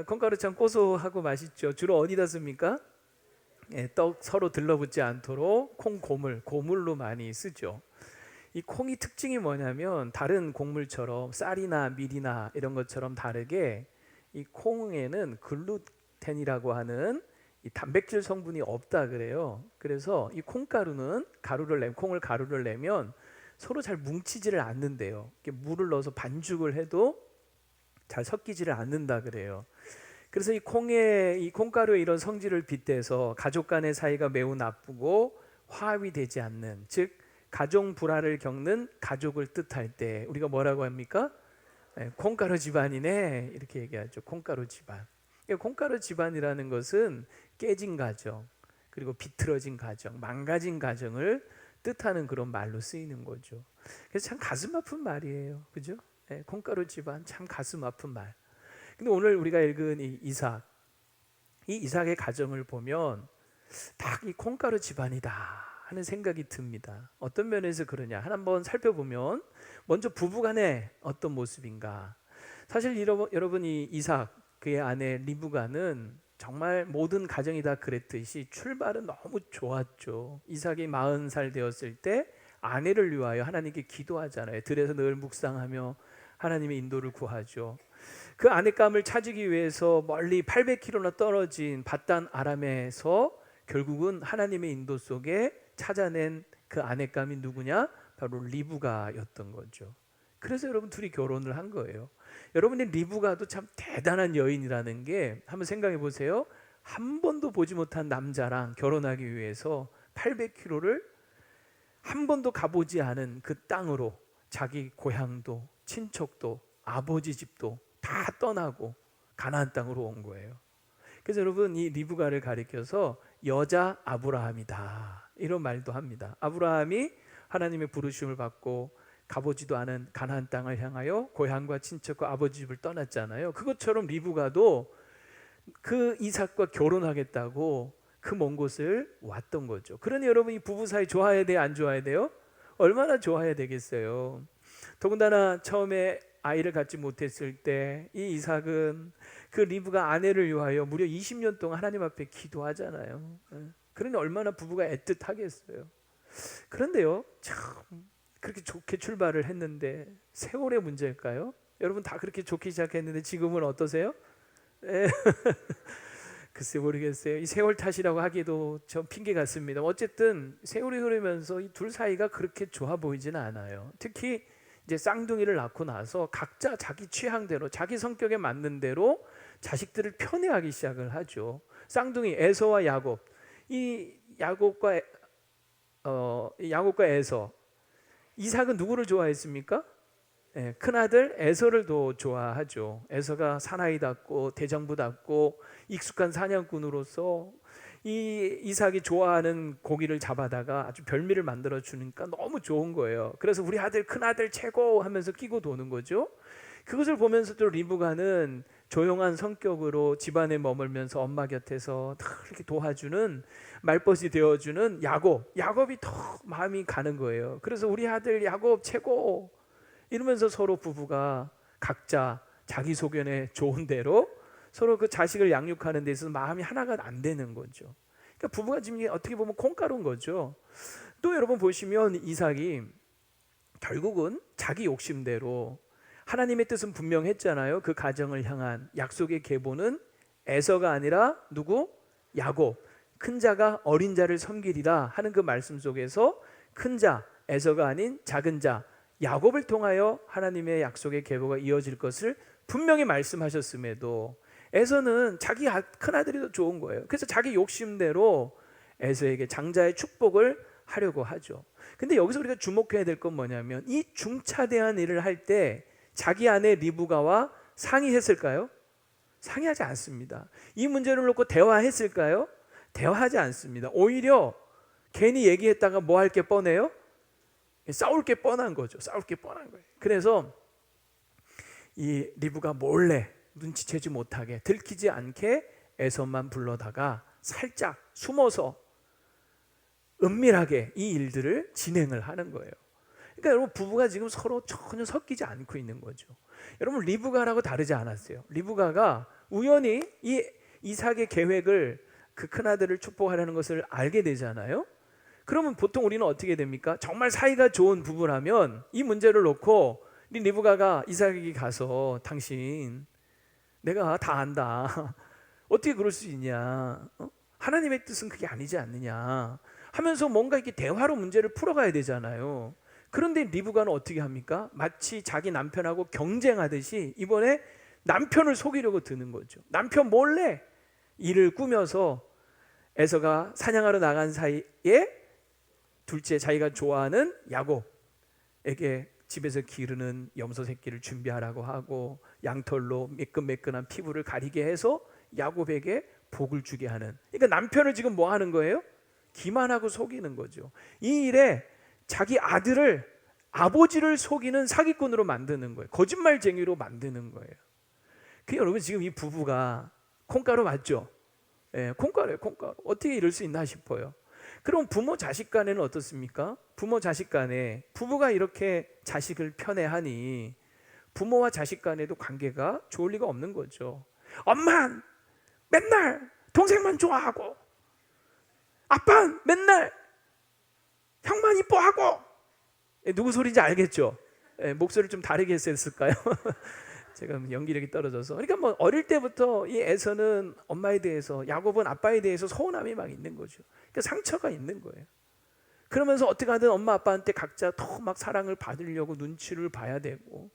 콩가루 참 고소하고 맛있죠. 주로 어디다 씁니까? 떡 서로 들러붙지 않도록 고물로 많이 쓰죠. 이 콩이 특징이 뭐냐면 다른 곡물처럼 쌀이나 밀이나 이런 것처럼 다르게 이 콩에는 글루텐이라고 하는 이 단백질 성분이 없다 그래요. 그래서 이 콩가루는 콩을 가루를 내면 서로 잘 뭉치지를 않는데요. 물을 넣어서 반죽을 해도 잘 섞이지를 않는다 그래요. 그래서 이 콩가루의 이런 성질을 빗대서 가족 간의 사이가 매우 나쁘고 화합이 되지 않는, 즉 가정 불화를 겪는 가족을 뜻할 때 우리가 뭐라고 합니까? 콩가루 집안이네 이렇게 얘기하죠. 콩가루 집안. 콩가루 집안이라는 것은 깨진 가정, 그리고 비틀어진 가정, 망가진 가정을 뜻하는 그런 말로 쓰이는 거죠. 그래서 참 가슴 아픈 말이에요. 그죠? 콩가루 집안 참 가슴 아픈 말. 근데 오늘 우리가 읽은 이 이삭의 가정을 보면 딱 이 콩가루 집안이다 하는 생각이 듭니다. 어떤 면에서 그러냐 한번 살펴보면, 먼저 부부간의 어떤 모습인가. 사실 여러분 이 이삭 그의 아내 리브가는 정말 모든 가정이 다 그랬듯이 출발은 너무 좋았죠. 이삭이 40살 되었을 때 아내를 위하여 하나님께 기도하잖아요. 들에서 늘 묵상하며 하나님의 인도를 구하죠. 그 아내감을 찾기 위해서 멀리 800km나 떨어진 밧단 아람에서 결국은 하나님의 인도 속에 찾아낸 그 아내감이 누구냐? 바로 리브가였던 거죠. 그래서 여러분 둘이 결혼을 한 거예요. 여러분의 리브가도 참 대단한 여인이라는 게 한번 생각해 보세요. 한 번도 보지 못한 남자랑 결혼하기 위해서 800km를 한 번도 가보지 않은 그 땅으로 자기 고향도 친척도 아버지 집도 다 떠나고 가나안 땅으로 온 거예요. 그래서 여러분 이 리브가를 가리켜서 여자 아브라함이다 이런 말도 합니다. 아브라함이 하나님의 부르심을 받고 가보지도 않은 가나안 땅을 향하여 고향과 친척과 아버지 집을 떠났잖아요. 그것처럼 리브가도 그 이삭과 결혼하겠다고 그 먼 곳을 왔던 거죠. 그러니 여러분 이 부부 사이 좋아해야 돼요? 안 좋아해야 돼요? 얼마나 좋아해야 되겠어요. 더군다나 처음에 아이를 갖지 못했을 때 이 이삭은 그 리브가 아내를 위하여 무려 20년 동안 하나님 앞에 기도하잖아요. 그러니 얼마나 부부가 애틋하겠어요. 그런데요, 참 그렇게 좋게 출발을 했는데 세월의 문제일까요? 여러분 다 그렇게 좋게 시작했는데 지금은 어떠세요? 글쎄 모르겠어요. 이 세월 탓이라고 하기도 좀 핑계 같습니다. 어쨌든 세월이 흐르면서 이 둘 사이가 그렇게 좋아 보이지는 않아요. 특히 이제 쌍둥이를 낳고 나서 각자 자기 취향대로 자기 성격에 맞는 대로 자식들을 편애하기 시작을 하죠. 쌍둥이 에서와 야곱, 이 야곱과 에서, 이삭은 누구를 좋아했습니까? 큰아들 에서를 더 좋아하죠. 에서가 사나이답고 대장부답고 익숙한 사냥꾼으로서 이 이삭이 좋아하는 고기를 잡아다가 아주 별미를 만들어 주니까 너무 좋은 거예요. 그래서 우리 아들 큰아들 최고 하면서 끼고 도는 거죠. 그것을 보면서도 리브가는 조용한 성격으로 집안에 머물면서 엄마 곁에서 이렇게 도와주는 말벗이 되어주는 야곱이 더 마음이 가는 거예요. 그래서 우리 아들 야곱 최고 이러면서 서로 부부가 각자 자기 소견에 좋은 대로 서로 그 자식을 양육하는 데 있어서 마음이 하나가 안 되는 거죠. 그러니까 부부가 지금 어떻게 보면 콩가루인 거죠. 또 여러분 보시면 이삭이 결국은 자기 욕심대로, 하나님의 뜻은 분명했잖아요. 그 가정을 향한 약속의 계보는 에서가 아니라 누구? 야곱. 큰 자가 어린 자를 섬기리라 하는 그 말씀 속에서 큰 자 에서가 아닌 작은 자 야곱을 통하여 하나님의 약속의 계보가 이어질 것을 분명히 말씀하셨음에도 에서는 자기 큰아들이 더 좋은 거예요. 그래서 자기 욕심대로 에서에게 장자의 축복을 하려고 하죠. 근데 여기서 우리가 주목해야 될 건 뭐냐면 이 중차대한 일을 할 때 자기 아내 리브가와 상의했을까요? 상의하지 않습니다. 이 문제를 놓고 대화했을까요? 대화하지 않습니다. 오히려 괜히 얘기했다가 뭐 할 게 뻔해요? 싸울 게 뻔한 거죠. 싸울 게 뻔한 거예요. 그래서 이 리브가 몰래 눈치채지 못하게, 들키지 않게 에서만 불러다가 살짝 숨어서 은밀하게 이 일들을 진행을 하는 거예요. 그러니까 여러분 부부가 지금 서로 전혀 섞이지 않고 있는 거죠. 여러분 리브가라고 다르지 않았어요. 리브가가 우연히 이 이삭의 계획을 그 큰아들을 축복하려는 것을 알게 되잖아요. 그러면 보통 우리는 어떻게 됩니까? 정말 사이가 좋은 부부라면 이 문제를 놓고 리브가가 이삭에게 가서 당신 내가 다 안다. 어떻게 그럴 수 있냐? 하나님의 뜻은 그게 아니지 않느냐 하면서 뭔가 이렇게 대화로 문제를 풀어가야 되잖아요. 그런데 리브가는 어떻게 합니까? 마치 자기 남편하고 경쟁하듯이 이번에 남편을 속이려고 드는 거죠. 남편 몰래 일을 꾸며서 에서가 사냥하러 나간 사이에 둘째 자기가 좋아하는 야곱에게 집에서 기르는 염소 새끼를 준비하라고 하고 양털로 매끈매끈한 피부를 가리게 해서 야곱에게 복을 주게 하는. 그러니까 남편을 지금 뭐 하는 거예요? 기만하고 속이는 거죠. 이 일에 자기 아들을 아버지를 속이는 사기꾼으로 만드는 거예요. 거짓말쟁이로 만드는 거예요. 그 여러분 지금 이 부부가 콩가루 맞죠? 예, 콩가루예요, 콩가루. 어떻게 이럴 수 있나 싶어요. 그럼 부모 자식 간에는 어떻습니까? 부모 자식 간에 부부가 이렇게 자식을 편애하니 부모와 자식 간에도 관계가 좋을 리가 없는 거죠. 엄마는 맨날 동생만 좋아하고 아빠는 맨날 형만 이뻐하고. 누구 소리인지 알겠죠? 목소리를 좀 다르게 했을까요? 제가 연기력이 떨어져서. 그러니까 뭐 어릴 때부터 이 에서는 엄마에 대해서, 야곱은 아빠에 대해서 서운함이 막 있는 거죠. 그러니까 상처가 있는 거예요. 그러면서 어떻게 하든 엄마 아빠한테 각자 더 막 사랑을 받으려고 눈치를 봐야 되고.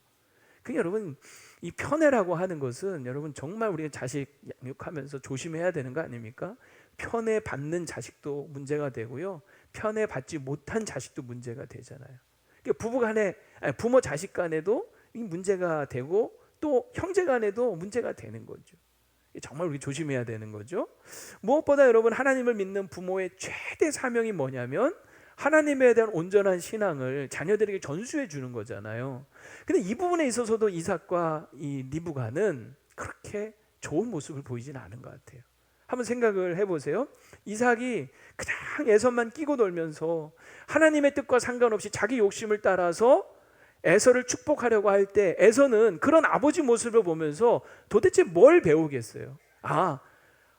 그 여러분 이 편애라고 하는 것은 여러분 정말 우리가 자식 양육하면서 조심해야 되는 거 아닙니까? 편애 받는 자식도 문제가 되고요, 편애 받지 못한 자식도 문제가 되잖아요. 그러니까 부부 간에, 부모 자식 간에도 이 문제가 되고 또 형제 간에도 문제가 되는 거죠. 정말 우리 조심해야 되는 거죠. 무엇보다 여러분 하나님을 믿는 부모의 최대 사명이 뭐냐면 하나님에 대한 온전한 신앙을 자녀들에게 전수해 주는 거잖아요. 근데 이 부분에 있어서도 이삭과 이 리브가는 그렇게 좋은 모습을 보이지는 않은 것 같아요. 한번 생각을 해보세요. 이삭이 그냥 에서만 끼고 놀면서 하나님의 뜻과 상관없이 자기 욕심을 따라서 에서를 축복하려고 할 때 에서는 그런 아버지 모습을 보면서 도대체 뭘 배우겠어요? 아,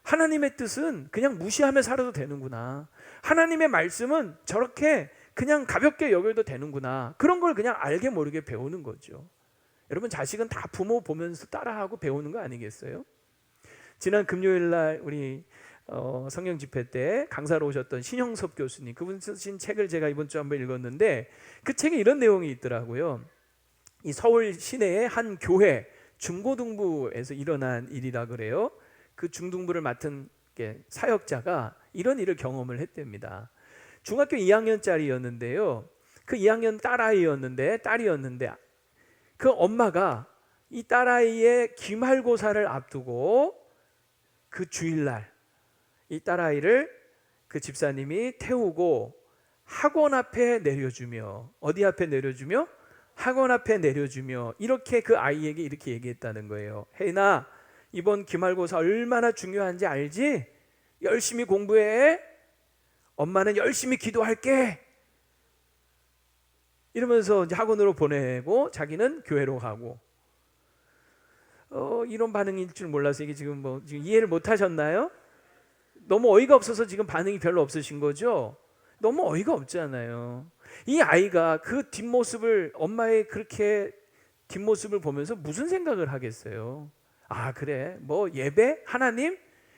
하나님의 뜻은 그냥 무시하며 살아도 되는구나. 하나님의 말씀은 저렇게 그냥 가볍게 여겨도 되는구나. 그런 걸 그냥 알게 모르게 배우는 거죠. 여러분 자식은 다 부모 보면서 따라하고 배우는 거 아니겠어요? 지난 금요일 날 우리 성령 집회 때 강사로 오셨던 신형섭 교수님, 그분 쓰신 책을 제가 이번 주에 한번 읽었는데 그 책에 이런 내용이 있더라고요. 이 서울 시내의 한 교회 중고등부에서 일어난 일이라 그래요. 그 중등부를 맡은 사역자가 이런 일을 경험을 했답니다. 중학교 2학년짜리였는데요. 그 2학년 딸이었는데 그 엄마가 이 딸아이의 기말고사를 앞두고 그 주일날 이 딸아이를 그 집사님이 태우고 학원 앞에 내려주며, 어디 앞에 내려주며? 학원 앞에 내려주며 이렇게 그 아이에게 이렇게 얘기했다는 거예요. 혜인아, 이번 기말고사 얼마나 중요한지 알지? 열심히 공부해. 엄마는 열심히 기도할게. 이러면서 이제 학원으로 보내고 자기는 교회로 가고. 이런 반응일 줄 몰라서 이게 지금 지금 이해를 못 하셨나요? 너무 어이가 없어서 지금 반응이 별로 없으신 거죠? 너무 어이가 없잖아요. 이 아이가 그 뒷모습을, 엄마의 그렇게 뒷모습을 보면서 무슨 생각을 하겠어요? 아, 그래, 뭐 예배? 하나님?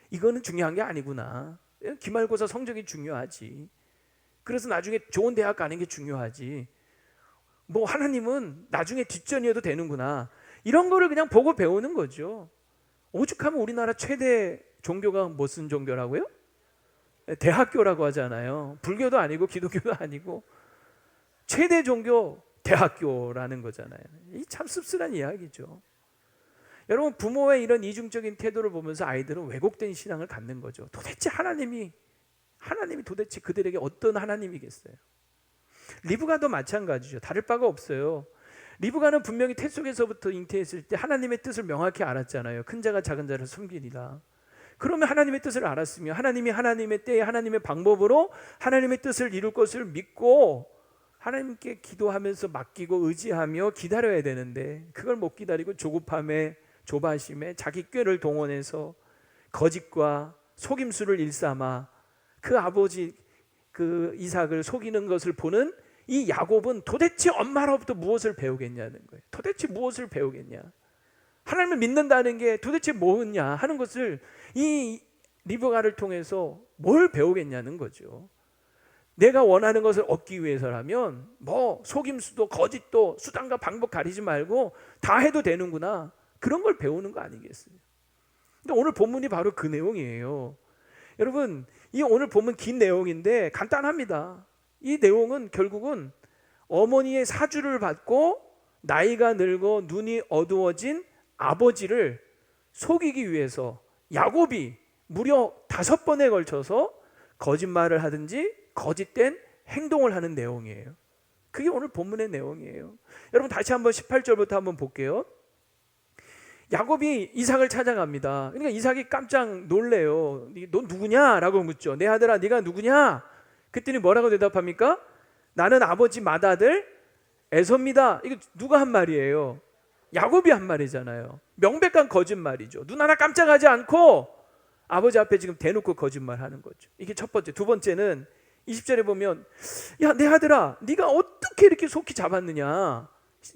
이거는 중요한 게 아니구나. 기말고사 성적이 중요하지. 그래서 나중에 좋은 대학 가는 게 중요하지. 뭐 하나님은 나중에 뒷전이어도 되는구나. 이런 거를 그냥 보고 배우는 거죠. 오죽하면 우리나라 최대 종교가 무슨 종교라고요? 대학교라고 하잖아요. 불교도 아니고 기독교도 아니고 최대 종교 대학교라는 거잖아요. 이 참 씁쓸한 이야기죠. 여러분 부모의 이런 이중적인 태도를 보면서 아이들은 왜곡된 신앙을 갖는 거죠. 도대체 하나님이 도대체 그들에게 어떤 하나님이겠어요? 리브가도 마찬가지죠. 다를 바가 없어요. 리브가는 분명히 태 속에서부터 잉태했을 때 하나님의 뜻을 명확히 알았잖아요. 큰 자가 작은 자를 섬기리라. 그러면 하나님의 뜻을 알았으며 하나님이 하나님의 때에 하나님의 방법으로 하나님의 뜻을 이룰 것을 믿고 하나님께 기도하면서 맡기고 의지하며 기다려야 되는데 그걸 못 기다리고 조급함에 조바심에 자기 꾀를 동원해서 거짓과 속임수를 일삼아 그 아버지 그 이삭을 속이는 것을 보는 이 야곱은 도대체 엄마로부터 무엇을 배우겠냐는 거예요. 도대체 무엇을 배우겠냐? 하나님을 믿는다는 게 도대체 뭐냐 하는 것을 이 리브가를 통해서 뭘 배우겠냐는 거죠. 내가 원하는 것을 얻기 위해서라면 뭐 속임수도 거짓도 수단과 방법 가리지 말고 다 해도 되는구나, 그런 걸 배우는 거 아니겠어요? 근데 오늘 본문이 바로 그 내용이에요. 여러분, 이 오늘 본문 긴 내용인데 간단합니다. 이 내용은 결국은 어머니의 사주를 받고 나이가 늙어 눈이 어두워진 아버지를 속이기 위해서 야곱이 무려 5번에 걸쳐서 거짓말을 하든지 거짓된 행동을 하는 내용이에요. 그게 오늘 본문의 내용이에요. 여러분 다시 한번 18절부터 한번 볼게요. 야곱이 이삭을 찾아갑니다. 그러니까 이삭이 깜짝 놀래요. 너 누구냐? 라고 묻죠. 내 아들아, 네가 누구냐? 그랬더니 뭐라고 대답합니까? 나는 아버지 맏아들 에서입니다. 이거 누가 한 말이에요? 야곱이 한 말이잖아요. 명백한 거짓말이죠. 눈 하나 깜짝하지 않고 아버지 앞에 지금 대놓고 거짓말하는 거죠. 이게 첫 번째. 두 번째는 20절에 보면, 야, 내 아들아, 네가 어떻게 이렇게 속히 잡았느냐?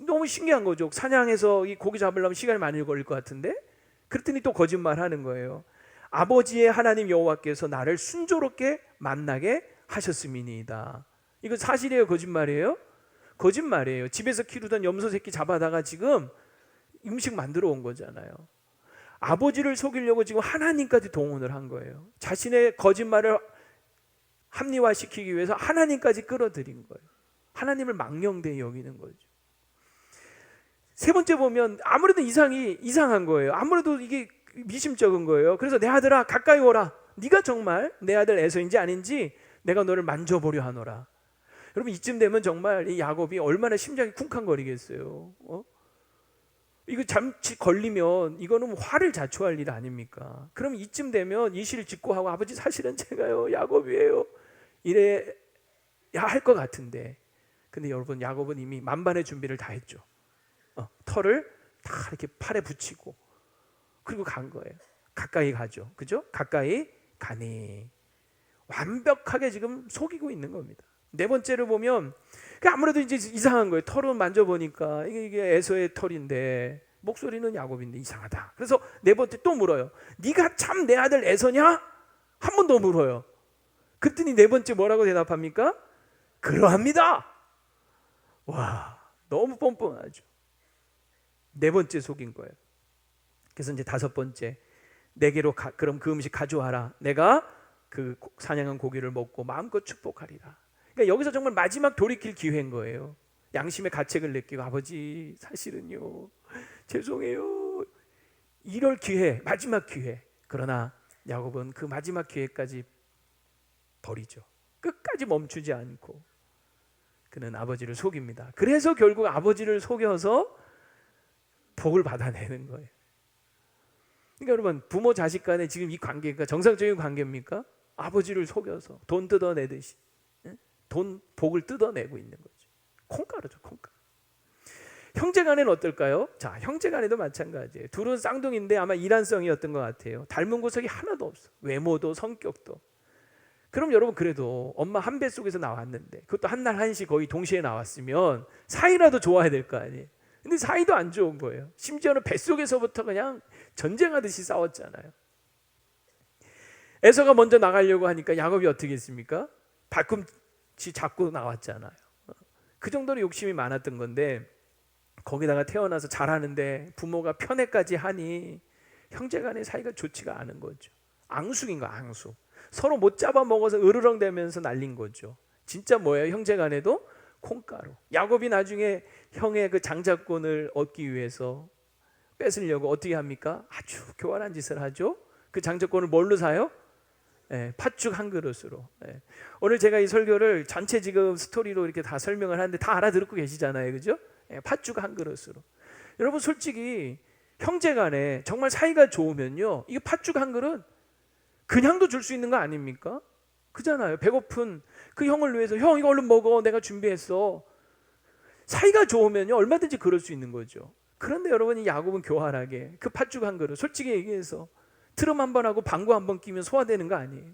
너무 신기한 거죠. 사냥해서 이 고기 잡으려면 시간이 많이 걸릴 것 같은데? 그랬더니 또 거짓말하는 거예요. 아버지의 하나님 여호와께서 나를 순조롭게 만나게 하셨음이니이다. 이거 사실이에요, 거짓말이에요? 거짓말이에요. 집에서 키우던 염소 새끼 잡아다가 지금 음식 만들어 온 거잖아요. 아버지를 속이려고 지금 하나님까지 동원을 한 거예요. 자신의 거짓말을 합리화시키기 위해서 하나님까지 끌어들인 거예요. 하나님을 망령되이 여기는 거죠. 세 번째 보면 아무래도 이상한 거예요. 아무래도 이게 미심쩍은 거예요. 그래서 내 아들아, 가까이 오라. 네가 정말 내 아들 에서인지 아닌지 내가 너를 만져보려 하노라. 여러분, 이쯤 되면 정말 이 야곱이 얼마나 심장이 쿵쾅거리겠어요. 이거 잠시 걸리면 이거는 화를 자초할 일 아닙니까? 그럼 이쯤 되면 이실을 직고하고, 아버지 사실은 제가요 야곱이에요, 이래야 할 것 같은데, 근데 여러분, 야곱은 이미 만반의 준비를 다 했죠. 털을 다 이렇게 팔에 붙이고 그리고 간 거예요. 가까이 가죠. 그죠? 가까이 가니 완벽하게 지금 속이고 있는 겁니다. 네 번째를 보면 아무래도 이제 이상한 거예요. 털을 만져보니까 이게 에서의 털인데 목소리는 야곱인데 이상하다. 그래서 네 번째 또 물어요. 네가 참 내 아들 에서냐? 한 번 더 물어요. 그랬더니 네 번째 뭐라고 대답합니까? 그러합니다. 와, 너무 뻔뻔하죠. 네 번째 속인 거예요. 그래서 이제 다섯 번째, 내게로 그럼 그 음식 가져와라. 내가 그 사냥한 고기를 먹고 마음껏 축복하리라. 그러니까 여기서 정말 마지막 돌이킬 기회인 거예요. 양심의 가책을 느끼고, 아버지 사실은요 죄송해요, 이럴 기회, 마지막 기회. 그러나 야곱은 그 마지막 기회까지 버리죠. 끝까지 멈추지 않고 그는 아버지를 속입니다. 그래서 결국 아버지를 속여서 복을 받아내는 거예요. 그러니까 여러분, 부모 자식 간에 지금 이 관계가 정상적인 관계입니까? 아버지를 속여서 돈 뜯어내듯이 복을 뜯어내고 있는 거죠. 콩가루죠, 콩가루. 형제 간에는 어떨까요? 자, 형제 간에도 마찬가지예요. 둘은 쌍둥이인데 아마 이란성이었던 것 같아요. 닮은 구석이 하나도 없어. 외모도 성격도. 그럼 여러분, 그래도 엄마 한 뱃속에서 나왔는데, 그것도 한 날 한시 거의 동시에 나왔으면 사이라도 좋아야 될 거 아니에요. 근데 사이도 안 좋은 거예요. 심지어는 뱃속에서부터 그냥 전쟁하듯이 싸웠잖아요. 에서가 먼저 나가려고 하니까 야곱이 어떻게 했습니까? 발꿈치 잡고 나왔잖아요. 그 정도로 욕심이 많았던 건데, 거기다가 태어나서 잘하는데 부모가 편애까지 하니 형제간의 사이가 좋지가 않은 거죠. 앙숙인 거야, 앙숙. 서로 못 잡아먹어서 으르렁대면서 날린 거죠. 진짜 뭐예요? 형제간에도 콩가루. 야곱이 나중에 형의 그 장자권을 얻기 위해서 뺏으려고 어떻게 합니까? 아주 교활한 짓을 하죠. 그 장자권을 뭘로 사요? 팥죽 한 그릇으로. 오늘 제가 이 설교를 전체 지금 스토리로 이렇게 다 설명을 하는데 다 알아듣고 계시잖아요, 그죠? 팥죽 한 그릇으로. 여러분, 솔직히 형제간에 정말 사이가 좋으면요, 이게 팥죽 한 그릇 그냥도 줄 수 있는 거 아닙니까? 그잖아요. 배고픈 그 형을 위해서, 형 이거 얼른 먹어, 내가 준비했어. 사이가 좋으면요 얼마든지 그럴 수 있는 거죠. 그런데 여러분이 야곱은 교활하게 그 팥죽 한 그릇, 솔직히 얘기해서 트럼 한 번 하고 방구 한 번 끼면 소화되는 거 아니에요.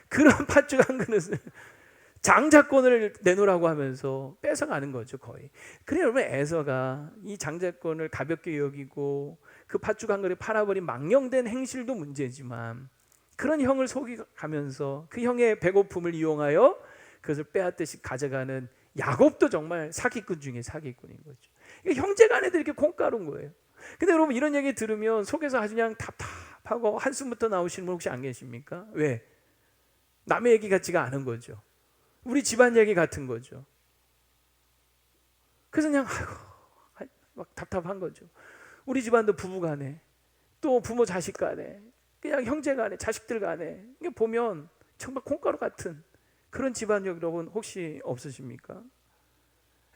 그런 팥죽 한 그릇을 장자권을 내놓으라고 하면서 뺏어가는 거죠, 거의. 그래 여러분, 에서가 이 장자권을 가볍게 여기고 그 팥죽 한 그릇 팔아버린 망령된 행실도 문제지만, 그런 형을 속이가면서 그 형의 배고픔을 이용하여 그것을 빼앗듯이 가져가는 야곱도 정말 사기꾼 중에 사기꾼인 거죠. 그러니까 형제간에도 이렇게 콩가루인 거예요. 근데 여러분, 이런 얘기 들으면 속에서 아주 그냥 답답하고 한숨부터 나오시는 분 혹시 안 계십니까? 왜? 남의 얘기 같지가 않은 거죠. 우리 집안 얘기 같은 거죠. 그래서 그냥 막 답답한 거죠. 우리 집안도 부부간에, 또 부모 자식 간에, 그냥 형제 간에, 자식들 간에, 이게 보면 정말 콩가루 같은 그런 집안 여러분 혹시 없으십니까?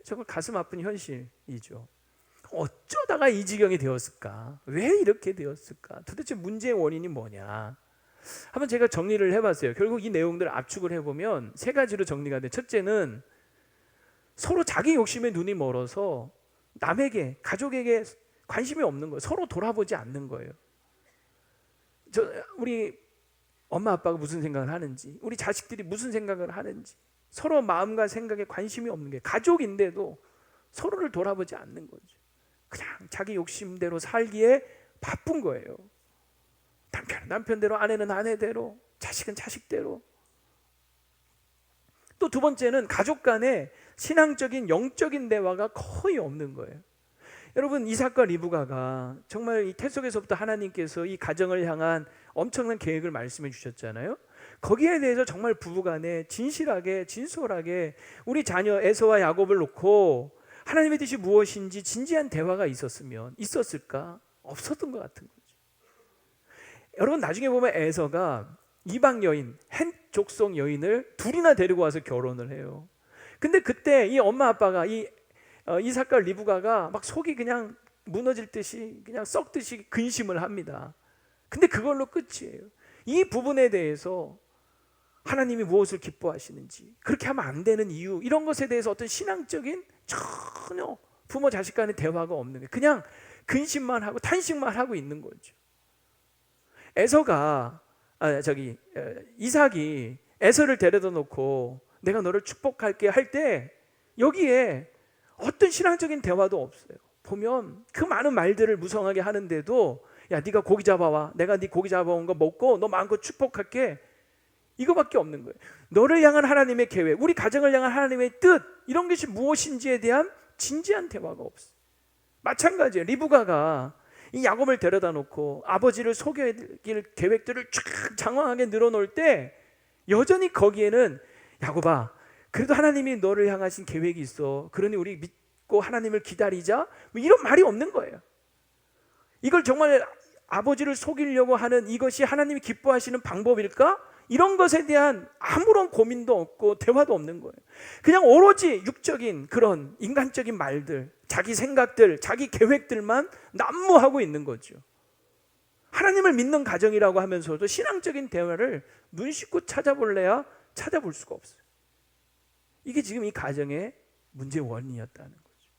정말 가슴 아픈 현실이죠. 어쩌다가 이 지경이 되었을까? 왜 이렇게 되었을까? 도대체 문제의 원인이 뭐냐? 한번 제가 정리를 해봤어요. 결국 이 내용들을 압축을 해보면 세 가지로 정리가 돼. 첫째는 서로 자기 욕심에 눈이 멀어서 남에게, 가족에게 관심이 없는 거예요. 서로 돌아보지 않는 거예요. 우리 엄마 아빠가 무슨 생각을 하는지, 우리 자식들이 무슨 생각을 하는지, 서로 마음과 생각에 관심이 없는 게, 가족인데도 서로를 돌아보지 않는 거죠. 그냥 자기 욕심대로 살기에 바쁜 거예요. 남편은 남편대로, 아내는 아내대로, 자식은 자식대로. 또 두 번째는 가족 간에 신앙적인 영적인 대화가 거의 없는 거예요. 여러분, 이삭과 리브가가 정말 이 태 속에서부터 하나님께서 이 가정을 향한 엄청난 계획을 말씀해 주셨잖아요. 거기에 대해서 정말 부부간에 진실하게, 진솔하게 우리 자녀 에서와 야곱을 놓고 하나님의 뜻이 무엇인지 진지한 대화가 있었을까? 없었던 것 같은 거죠. 여러분, 나중에 보면 에서가 이방 여인, 헨 족속 여인을 둘이나 데리고 와서 결혼을 해요. 근데 그때 이 엄마 아빠가 이삭과 리브가가 막 속이 그냥 무너질 듯이, 그냥 썩듯이 근심을 합니다. 근데 그걸로 끝이에요. 이 부분에 대해서 하나님이 무엇을 기뻐하시는지, 그렇게 하면 안 되는 이유, 이런 것에 대해서 어떤 신앙적인 전혀 부모 자식 간의 대화가 없는 거예요. 그냥 근심만 하고 탄식만 하고 있는 거죠. 이삭이 에서를 데려다 놓고 내가 너를 축복할게 할 때 여기에 어떤 신앙적인 대화도 없어요. 보면 그 많은 말들을 무성하게 하는데도, 야, 네가 고기 잡아와, 내가 네 고기 잡아온 거 먹고 너 마음껏 축복할게, 이거밖에 없는 거예요. 너를 향한 하나님의 계획, 우리 가정을 향한 하나님의 뜻, 이런 것이 무엇인지에 대한 진지한 대화가 없어요. 마찬가지예요. 리브가가 이 야곱을 데려다 놓고 아버지를 속일 계획들을 쫙 장황하게 늘어놓을 때 여전히 거기에는, 야곱아, 그래도 하나님이 너를 향하신 계획이 있어, 그러니 우리 믿고 하나님을 기다리자, 뭐 이런 말이 없는 거예요. 이걸 정말 아버지를 속이려고 하는 이것이 하나님이 기뻐하시는 방법일까? 이런 것에 대한 아무런 고민도 없고 대화도 없는 거예요. 그냥 오로지 육적인 그런 인간적인 말들, 자기 생각들, 자기 계획들만 난무하고 있는 거죠. 하나님을 믿는 가정이라고 하면서도 신앙적인 대화를 눈 씻고 찾아볼래야 찾아볼 수가 없어요. 이게 지금 이 가정의 문제의 원인이었다는 거죠.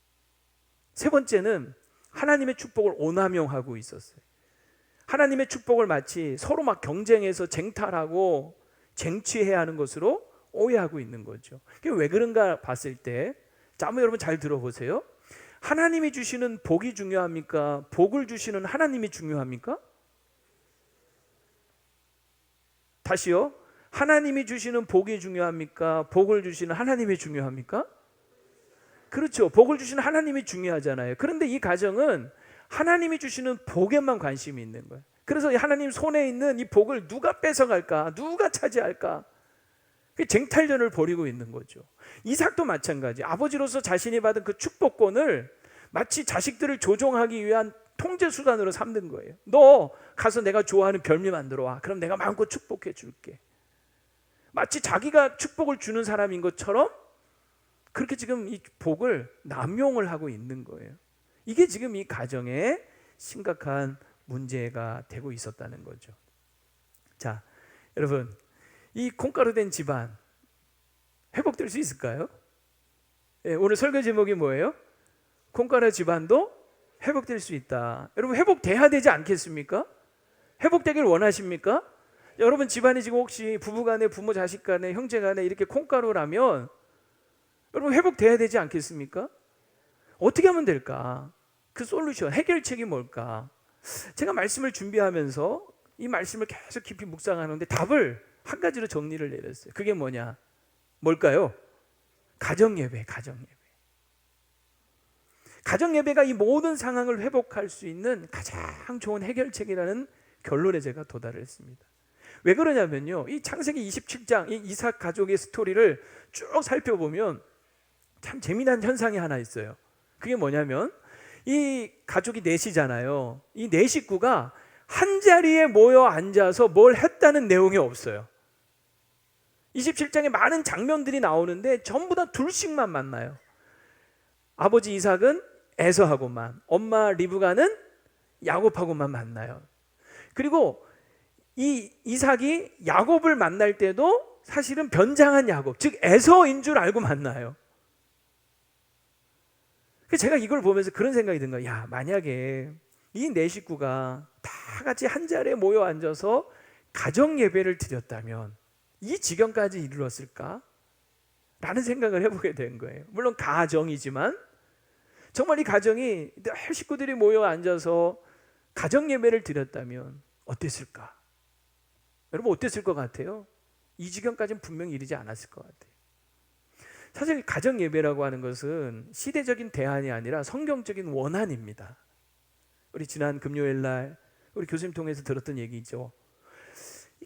세 번째는 하나님의 축복을 오남용하고 있었어요. 하나님의 축복을 마치 서로 막 경쟁해서 쟁탈하고 쟁취해야 하는 것으로 오해하고 있는 거죠. 그게 왜 그런가 봤을 때, 자, 한번 여러분 잘 들어보세요. 하나님이 주시는 복이 중요합니까? 복을 주시는 하나님이 중요합니까? 다시요. 하나님이 주시는 복이 중요합니까? 복을 주시는 하나님이 중요합니까? 그렇죠. 복을 주시는 하나님이 중요하잖아요. 그런데 이 가정은 하나님이 주시는 복에만 관심이 있는 거예요. 그래서 하나님 손에 있는 이 복을 누가 뺏어갈까? 누가 차지할까? 쟁탈전을 벌이고 있는 거죠. 이삭도 마찬가지. 아버지로서 자신이 받은 그 축복권을 마치 자식들을 조종하기 위한 통제 수단으로 삼는 거예요. 너 가서 내가 좋아하는 별미 만들어 와. 그럼 내가 마음껏 축복해 줄게. 마치 자기가 축복을 주는 사람인 것처럼 그렇게 지금 이 복을 남용을 하고 있는 거예요. 이게 지금 이 가정의 심각한 문제가 되고 있었다는 거죠. 자, 여러분, 이 콩가루 된 집안 회복될 수 있을까요? 네, 오늘 설교 제목이 뭐예요? 콩가루 집안도 회복될 수 있다. 여러분 회복돼야 되지 않겠습니까? 회복되길 원하십니까? 여러분 집안이 지금 혹시 부부간에 부모 자식간에 형제간에 이렇게 콩가루라면 여러분 회복돼야 되지 않겠습니까? 어떻게 하면 될까? 그 솔루션, 해결책이 뭘까? 제가 말씀을 준비하면서 이 말씀을 계속 깊이 묵상하는데 답을 한 가지로 정리를 내렸어요. 그게 뭐냐? 뭘까요? 가정예배, 가정예배. 가정예배가 이 모든 상황을 회복할 수 있는 가장 좋은 해결책이라는 결론에 제가 도달을 했습니다. 왜 그러냐면요, 이 창세기 27장 이 이삭 가족의 스토리를 쭉 살펴보면 참 재미난 현상이 하나 있어요. 그게 뭐냐면 이 가족이 넷이잖아요. 이 네 식구가 한 자리에 모여 앉아서 뭘 했다는 내용이 없어요. 27장에 많은 장면들이 나오는데 전부 다 둘씩만 만나요. 아버지 이삭은 에서하고만, 엄마 리브가는 야곱하고만 만나요. 그리고 이 이삭이 야곱을 만날 때도 사실은 변장한 야곱, 즉 에서인 줄 알고 만나요. 제가 이걸 보면서 그런 생각이 든 거예요. 야, 만약에 이 네 식구가 다 같이 한 자리에 모여 앉아서 가정 예배를 드렸다면 이 지경까지 이르렀을까? 라는 생각을 해보게 된 거예요. 물론 가정이지만 정말 이 가정이 식구들이 모여 앉아서 가정 예배를 드렸다면 어땠을까? 여러분 어땠을 것 같아요? 이 지경까지는 분명히 이르지 않았을 것 같아요. 사실 가정 예배라고 하는 것은 시대적인 대안이 아니라 성경적인 원한입니다. 우리 지난 금요일 날 우리 교수님 통해서 들었던 얘기죠.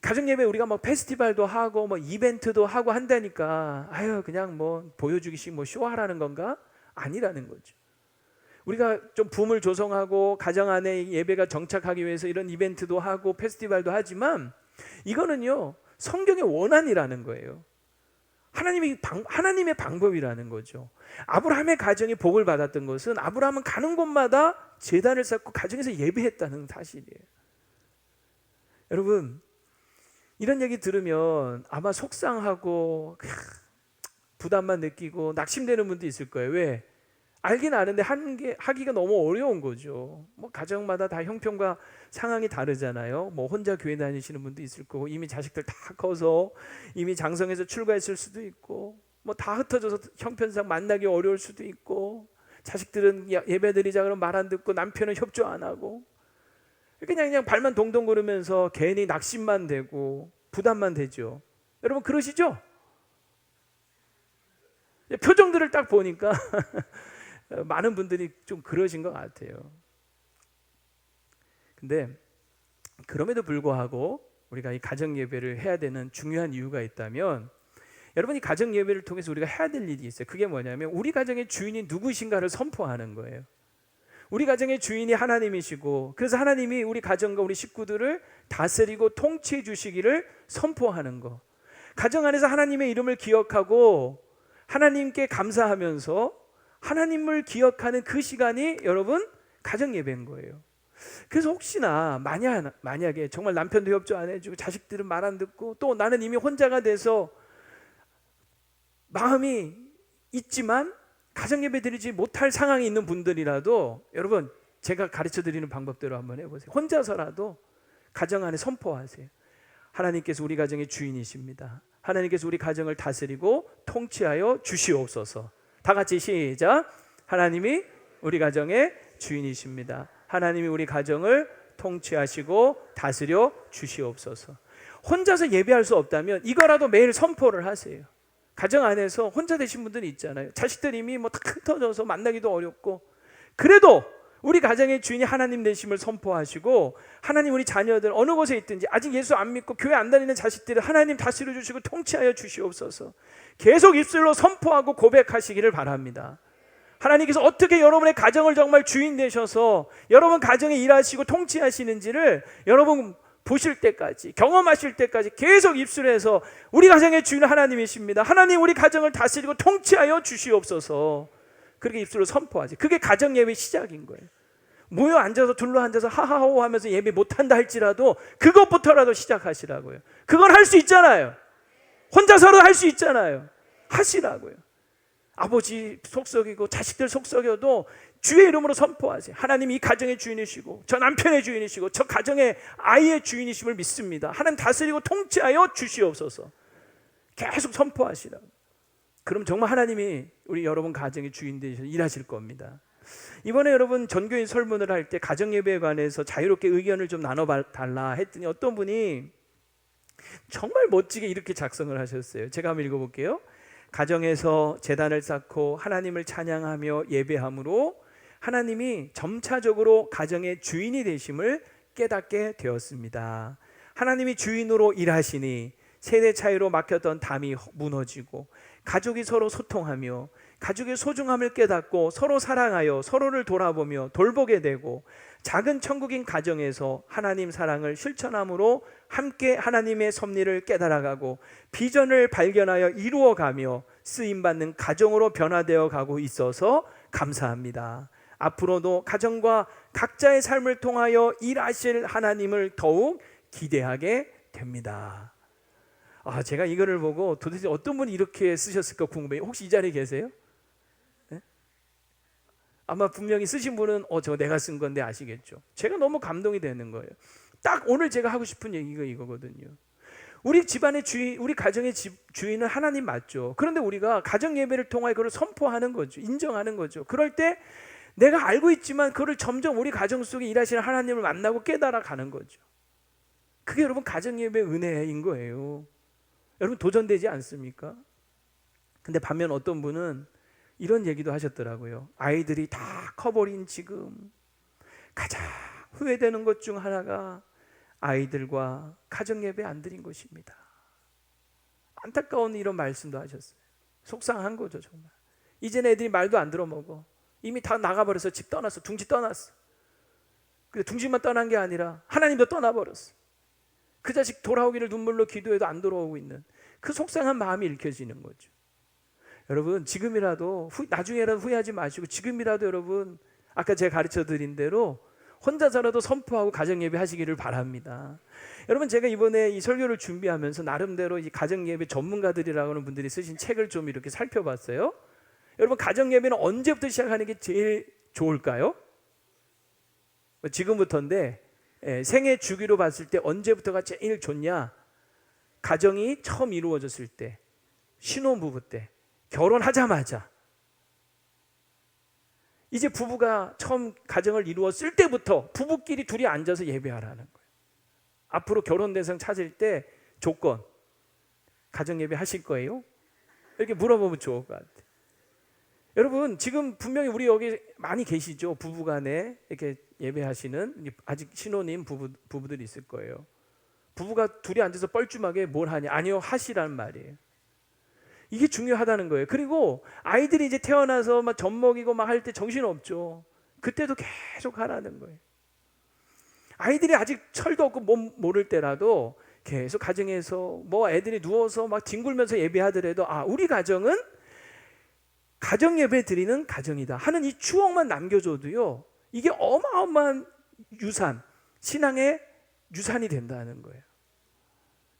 가정 예배 우리가 뭐 페스티벌도 하고 뭐 이벤트도 하고 한다니까 아유 그냥 뭐 보여주기식 뭐 쇼하라는 건가? 아니라는 거죠. 우리가 좀 붐을 조성하고 가정 안에 예배가 정착하기 위해서 이런 이벤트도 하고 페스티벌도 하지만 이거는요 성경의 원한이라는 거예요. 하나님의 방법이라는 거죠. 아브라함의 가정이 복을 받았던 것은 아브라함은 가는 곳마다 제단을 쌓고 가정에서 예배했다는 사실이에요. 여러분 이런 얘기 들으면 아마 속상하고 부담만 느끼고 낙심되는 분도 있을 거예요. 왜? 알긴 아는데 하기가 너무 어려운 거죠. 뭐 가정마다 다 형편과 상황이 다르잖아요. 뭐 혼자 교회 다니시는 분도 있을 거고 이미 자식들 다 커서 이미 장성해서 출가했을 수도 있고 뭐 다 흩어져서 형편상 만나기 어려울 수도 있고 자식들은 예배드리자 그러면 말 안 듣고 남편은 협조 안 하고 그냥 발만 동동 구르면서 괜히 낙심만 되고 부담만 되죠. 여러분 그러시죠? 표정들을 딱 보니까 많은 분들이 좀 그러신 것 같아요. 근데 그럼에도 불구하고 우리가 이 가정 예배를 해야 되는 중요한 이유가 있다면 여러분 이 가정 예배를 통해서 우리가 해야 될 일이 있어요. 그게 뭐냐면 우리 가정의 주인이 누구신가를 선포하는 거예요. 우리 가정의 주인이 하나님이시고 그래서 하나님이 우리 가정과 우리 식구들을 다스리고 통치해 주시기를 선포하는 거. 가정 안에서 하나님의 이름을 기억하고 하나님께 감사하면서 하나님을 기억하는 그 시간이 여러분 가정 예배인 거예요. 그래서 혹시나 만약에 정말 남편도 협조 안 해주고 자식들은 말 안 듣고 또 나는 이미 혼자가 돼서 마음이 있지만 가정 예배 드리지 못할 상황이 있는 분들이라도 여러분 제가 가르쳐 드리는 방법대로 한번 해보세요. 혼자서라도 가정 안에 선포하세요. 하나님께서 우리 가정의 주인이십니다. 하나님께서 우리 가정을 다스리고 통치하여 주시옵소서. 다 같이 시작. 하나님이 우리 가정의 주인이십니다. 하나님이 우리 가정을 통치하시고 다스려 주시옵소서. 혼자서 예배할 수 없다면 이거라도 매일 선포를 하세요. 가정 안에서 혼자 되신 분들이 있잖아요. 자식들 이미 뭐 다 흩어져서 만나기도 어렵고 그래도 우리 가정의 주인이 하나님 되심을 선포하시고 하나님 우리 자녀들 어느 곳에 있든지 아직 예수 안 믿고 교회 안 다니는 자식들을 하나님 다스려 주시고 통치하여 주시옵소서. 계속 입술로 선포하고 고백하시기를 바랍니다. 하나님께서 어떻게 여러분의 가정을 정말 주인 되셔서 여러분 가정에 일하시고 통치하시는지를 여러분 보실 때까지 경험하실 때까지 계속 입술에서 우리 가정의 주인은 하나님이십니다. 하나님 우리 가정을 다스리고 통치하여 주시옵소서. 그렇게 입술로 선포하지. 그게 가정 예배 시작인 거예요. 모여 앉아서 둘러 앉아서 하하호 하면서 예배 못한다 할지라도 그것부터라도 시작하시라고요. 그건 할 수 있잖아요. 혼자서도 할 수 있잖아요. 하시라고요. 아버지 속썩이고 자식들 속썩여도 주의 이름으로 선포하세요. 하나님이 이 가정의 주인이시고 저 남편의 주인이시고 저 가정의 아이의 주인이심을 믿습니다. 하나님 다스리고 통치하여 주시옵소서. 계속 선포하시라고. 그럼 정말 하나님이 우리 여러분 가정의 주인 되셔서 일하실 겁니다. 이번에 여러분 전교인 설문을 할 때 가정예배에 관해서 자유롭게 의견을 좀 나눠달라 했더니 어떤 분이 정말 멋지게 이렇게 작성을 하셨어요. 제가 한번 읽어볼게요. 가정에서 제단을 쌓고 하나님을 찬양하며 예배함으로 하나님이 점차적으로 가정의 주인이 되심을 깨닫게 되었습니다. 하나님이 주인으로 일하시니 세대 차이로 막혔던 담이 무너지고 가족이 서로 소통하며 가족의 소중함을 깨닫고 서로 사랑하여 서로를 돌아보며 돌보게 되고 작은 천국인 가정에서 하나님 사랑을 실천함으로 함께 하나님의 섭리를 깨달아가고 비전을 발견하여 이루어가며 쓰임받는 가정으로 변화되어 가고 있어서 감사합니다. 앞으로도 가정과 각자의 삶을 통하여 일하실 하나님을 더욱 기대하게 됩니다. 제가 이거를 보고 도대체 어떤 분이 이렇게 쓰셨을까 궁금해요. 혹시 이 자리에 계세요? 네? 아마 분명히 쓰신 분은 저거 내가 쓴 건데 아시겠죠. 제가 너무 감동이 되는 거예요. 딱 오늘 제가 하고 싶은 얘기가 이거거든요. 우리 집안의 주인, 우리 가정의 주인은 하나님 맞죠. 그런데 우리가 가정 예배를 통하여 그걸 선포하는 거죠. 인정하는 거죠. 그럴 때 내가 알고 있지만 그걸 점점 우리 가정 속에 일하시는 하나님을 만나고 깨달아 가는 거죠. 그게 여러분 가정 예배의 은혜인 거예요. 여러분 도전되지 않습니까? 근데 반면 어떤 분은 이런 얘기도 하셨더라고요. 아이들이 다 커버린 지금 가장 후회되는 것 중 하나가 아이들과 가정 예배 안 드린 것입니다. 안타까운 이런 말씀도 하셨어요. 속상한 거죠 정말. 이제는 애들이 말도 안 들어먹어. 이미 다 나가버려서 집 떠났어. 둥지 떠났어. 근데 둥지만 떠난 게 아니라 하나님도 떠나버렸어. 그 자식 돌아오기를 눈물로 기도해도 안 돌아오고 있는 그 속상한 마음이 읽혀지는 거죠. 여러분 지금이라도 나중에라도 후회하지 마시고 지금이라도 여러분 아까 제가 가르쳐 드린 대로 혼자서라도 선포하고 가정예배 하시기를 바랍니다. 여러분 제가 이번에 이 설교를 준비하면서 나름대로 이 가정예배 전문가들이라고 하는 분들이 쓰신 책을 좀 이렇게 살펴봤어요. 여러분 가정예배는 언제부터 시작하는 게 제일 좋을까요? 지금부터인데 생애 주기로 봤을 때 언제부터가 제일 좋냐? 가정이 처음 이루어졌을 때, 신혼부부 때, 결혼하자마자 이제 부부가 처음 가정을 이루었을 때부터 부부끼리 둘이 앉아서 예배하라는 거예요. 앞으로 결혼 대상 찾을 때 조건 가정 예배 하실 거예요? 이렇게 물어보면 좋을 것 같아요. 여러분 지금 분명히 우리 여기 많이 계시죠? 부부간에 이렇게 예배하시는 아직 신혼인 부부들이 있을 거예요. 부부가 둘이 앉아서 뻘쭘하게 뭘 하냐? 아니요, 하시라는 말이에요. 이게 중요하다는 거예요. 그리고 아이들이 이제 태어나서 막 젖 먹이고 막 할 때 정신 없죠. 그때도 계속 하라는 거예요. 아이들이 아직 철도 없고 몸 모를 때라도 계속 가정에서 뭐 애들이 누워서 막 뒹굴면서 예배하더라도 우리 가정은 가정 예배 드리는 가정이다 하는 이 추억만 남겨줘도요, 이게 어마어마한 유산, 신앙의 유산이 된다는 거예요.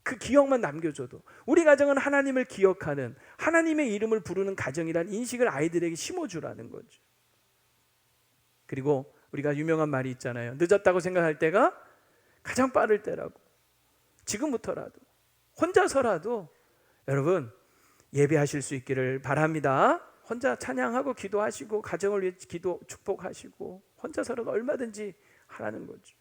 그 기억만 남겨줘도 우리 가정은 하나님을 기억하는, 하나님의 이름을 부르는 가정이라는 인식을 아이들에게 심어주라는 거죠. 그리고 우리가 유명한 말이 있잖아요. 늦었다고 생각할 때가 가장 빠를 때라고. 지금부터라도 혼자서라도 여러분 예배하실 수 있기를 바랍니다. 혼자 찬양하고 기도하시고 가정을 위해 기도 축복하시고 혼자서라도 얼마든지 하라는 거죠.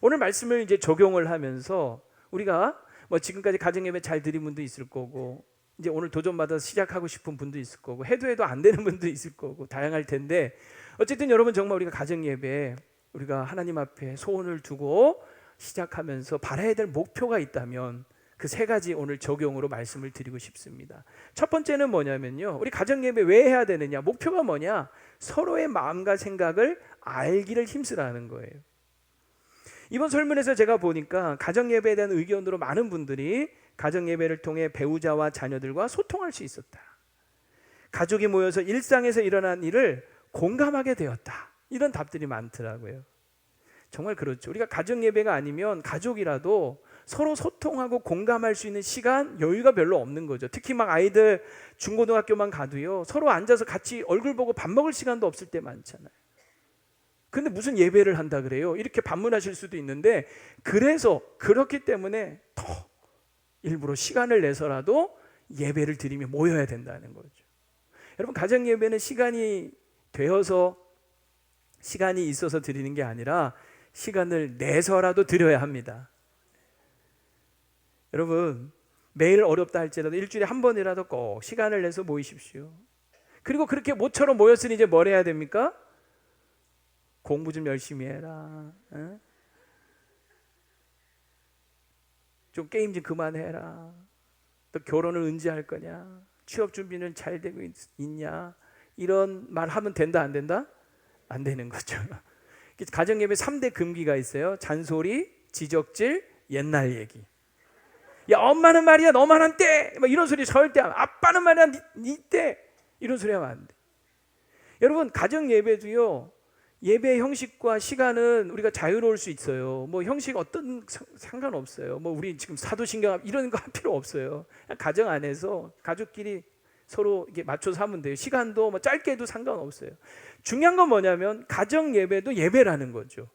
오늘 말씀을 이제 적용을 하면서 우리가 뭐 지금까지 가정예배 잘 드린 분도 있을 거고 이제 오늘 도전받아서 시작하고 싶은 분도 있을 거고 해도 안 되는 분도 있을 거고 다양할 텐데 어쨌든 여러분 정말 우리가 가정예배 우리가 하나님 앞에 소원을 두고 시작하면서 바라야 될 목표가 있다면 그 세 가지 오늘 적용으로 말씀을 드리고 싶습니다. 첫 번째는 뭐냐면요, 우리 가정예배 왜 해야 되느냐, 목표가 뭐냐, 서로의 마음과 생각을 알기를 힘쓰라는 거예요. 이번 설문에서 제가 보니까 가정예배에 대한 의견으로 많은 분들이 가정예배를 통해 배우자와 자녀들과 소통할 수 있었다, 가족이 모여서 일상에서 일어난 일을 공감하게 되었다, 이런 답들이 많더라고요. 정말 그렇죠. 우리가 가정예배가 아니면 가족이라도 서로 소통하고 공감할 수 있는 시간, 여유가 별로 없는 거죠. 특히 막 아이들 중고등학교만 가도요, 서로 앉아서 같이 얼굴 보고 밥 먹을 시간도 없을 때 많잖아요. 근데 무슨 예배를 한다 그래요? 이렇게 반문하실 수도 있는데, 그래서 그렇기 때문에 더 일부러 시간을 내서라도 예배를 드리며 모여야 된다는 거죠. 여러분, 가정 예배는 시간이 되어서, 시간이 있어서 드리는 게 아니라 시간을 내서라도 드려야 합니다. 여러분, 매일 어렵다 할지라도 일주일에 한 번이라도 꼭 시간을 내서 모이십시오. 그리고 그렇게 모처럼 모였으니 이제 뭘 해야 됩니까? 공부 좀 열심히 해라. 좀 게임 좀 그만해라. 또 결혼을 언제 할 거냐? 취업 준비는 잘 되고 있냐? 이런 말 하면 된다, 안 된다? 안 되는 거죠. 가정예배 3대 금기가 있어요. 잔소리, 지적질, 옛날 얘기. 야, 엄마는 말이야 너만 한때 막 이런 소리 절대 안. 아빠는 말이야 니 때 이런 소리 하면 안 돼. 여러분, 가정 예배도요, 예배 형식과 시간은 우리가 자유로울 수 있어요. 뭐 형식 어떤 상관없어요. 뭐 우리 지금 사도신경 이런 거 할 필요 없어요. 가정 안에서 가족끼리 서로 이렇게 맞춰서 하면 돼요. 시간도 뭐 짧게 해도 상관없어요. 중요한 건 뭐냐면 가정 예배도 예배라는 거죠.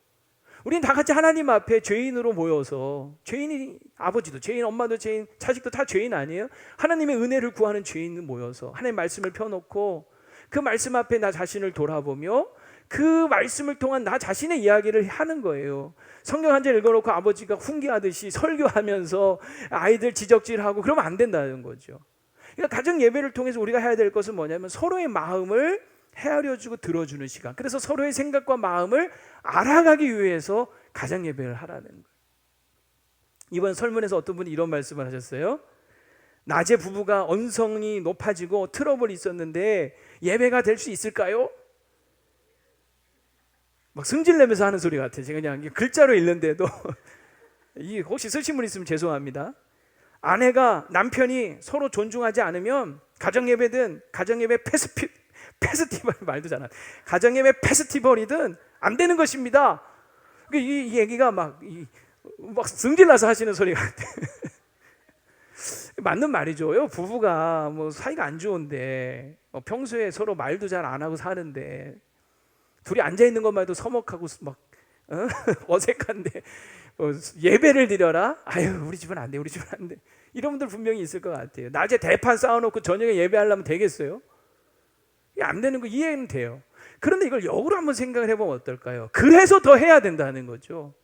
우리는 다 같이 하나님 앞에 죄인으로 모여서, 죄인이 아버지도 죄인, 엄마도 죄인, 자식도 다 죄인 아니에요? 하나님의 은혜를 구하는 죄인을 모여서 하나님의 말씀을 펴놓고 그 말씀 앞에 나 자신을 돌아보며 그 말씀을 통한 나 자신의 이야기를 하는 거예요. 성경 한 절 읽어놓고 아버지가 훈계하듯이 설교하면서 아이들 지적질하고 그러면 안 된다는 거죠. 그러니까 가정 예배를 통해서 우리가 해야 될 것은 뭐냐면 서로의 마음을 헤아려주고 들어주는 시간. 그래서 서로의 생각과 마음을 알아가기 위해서 가정 예배를 하라는 거예요. 이번 설문에서 어떤 분이 이런 말씀을 하셨어요. 낮에 부부가 언성이 높아지고 트러블이 있었는데 예배가 될 수 있을까요? 막 승질내면서 하는 소리 같아요. 제가 그냥 글자로 읽는데도 이 혹시 쓰신 분 있으면 죄송합니다. 아내가 남편이 서로 존중하지 않으면 가정예배든 가정예배 페스티벌 말도 잘 안. 가정예배 페스티벌이든 안 되는 것입니다. 이 얘기가 막 승질나서 하시는 소리 같아. 맞는 말이죠. 부부가 뭐 사이가 안 좋은데 평소에 서로 말도 잘 안 하고 사는데 둘이 앉아 있는 것만 해도 서먹하고 막 어색한데 예배를 드려라? 아유, 우리 집은 안 돼, 우리 집은 안 돼. 이런 분들 분명히 있을 것 같아요. 낮에 대판 쌓아놓고 저녁에 예배하려면 되겠어요? 안 되는 거 이해는 돼요. 그런데 이걸 역으로 한번 생각을 해보면 어떨까요? 그래서 더 해야 된다는 거죠.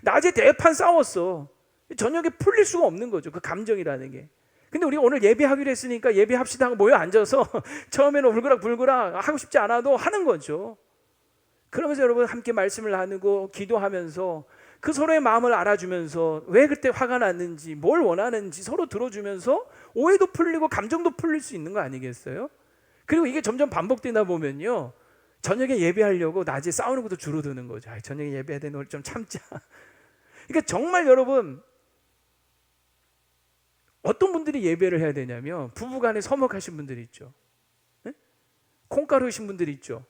낮에 대판 싸웠어. 저녁에 풀릴 수가 없는 거죠. 그 감정이라는 게. 근데 우리 오늘 예배하기로 했으니까 예배합시다 하고 모여 앉아서 처음에는 울그락불그락 하고 싶지 않아도 하는 거죠. 그러면서 여러분 함께 말씀을 나누고 기도하면서 그 서로의 마음을 알아주면서 왜 그때 화가 났는지 뭘 원하는지 서로 들어주면서 오해도 풀리고 감정도 풀릴 수 있는 거 아니겠어요? 그리고 이게 점점 반복되다 보면요, 저녁에 예배하려고 낮에 싸우는 것도 줄어드는 거죠. 저녁에 예배해야 되는 걸 좀 참자. 그러니까 정말 여러분, 어떤 분들이 예배를 해야 되냐면 부부간에 서먹하신 분들이 있죠. 네? 콩가루이신 분들이 있죠.